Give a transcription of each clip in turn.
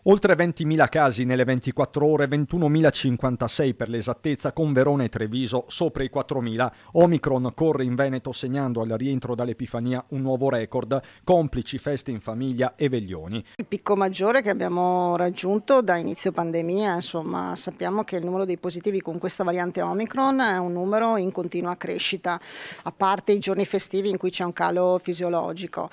Oltre 20.000 casi nelle 24 ore, 21.056 per l'esattezza, con Verona e Treviso sopra i 4.000. Omicron corre in Veneto segnando al rientro dall'Epifania un nuovo record, complici feste in famiglia e veglioni. Il picco maggiore che abbiamo raggiunto da inizio pandemia, insomma, sappiamo che il numero dei positivi con questa variante Omicron è un numero in continua crescita, a parte i giorni festivi in cui c'è un calo fisiologico.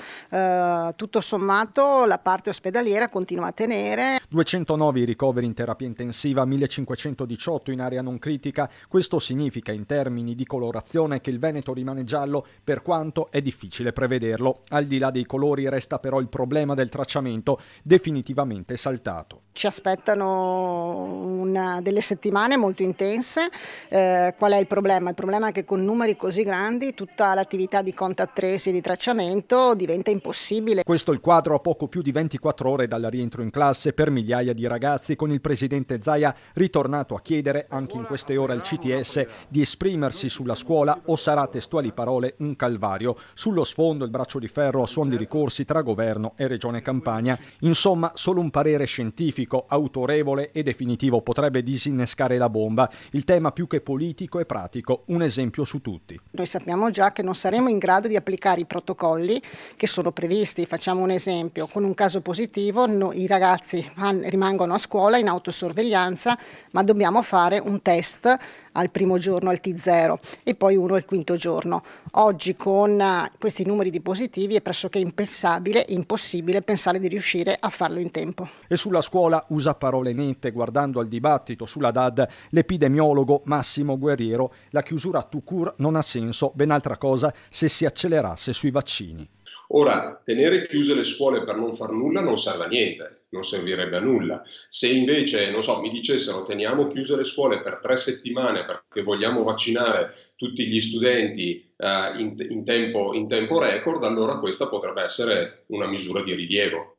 Tutto sommato la parte ospedaliera continua a tenere. 209 ricoveri in terapia intensiva, 1518 in area non critica. Questo significa in termini di colorazione che il Veneto rimane giallo, per quanto è difficile prevederlo. Al di là dei colori resta però il problema del tracciamento, definitivamente saltato. Ci aspettano delle settimane molto intense. Qual è il problema? Il problema è che con numeri così grandi tutta l'attività di contact tracing e di tracciamento diventa impossibile. Questo è il quadro a poco più di 24 ore dal rientro in classe per migliaia di ragazzi, con il presidente Zaia ritornato a chiedere anche in queste ore al CTS di esprimersi sulla scuola o sarà, testuali parole, un calvario. Sullo sfondo il braccio di ferro a suon di ricorsi tra governo e Regione Campania. Insomma, solo un parere scientifico, autorevole e definitivo potrebbe disinnescare la bomba. Il tema più che politico è pratico, un esempio su tutti. Noi sappiamo già che non saremo in grado di applicare i protocolli che sono previsti. Facciamo un esempio: con un caso positivo i ragazzi rimangono a scuola in autosorveglianza, ma dobbiamo fare un test al primo giorno al T0 e poi uno al quinto giorno. Oggi con questi numeri di positivi è pressoché impensabile, impossibile pensare di riuscire a farlo in tempo. E sulla scuola usa parole nette, guardando al dibattito sulla DAD l'epidemiologo Massimo Guerriero: la chiusura tout court non ha senso, ben altra cosa se si accelerasse sui vaccini. Ora, tenere chiuse le scuole per non far nulla non serve a niente, non servirebbe a nulla. Se invece, non so, mi dicessero teniamo chiuse le scuole per 3 settimane perché vogliamo vaccinare tutti gli studenti in tempo record, allora questa potrebbe essere una misura di rilievo.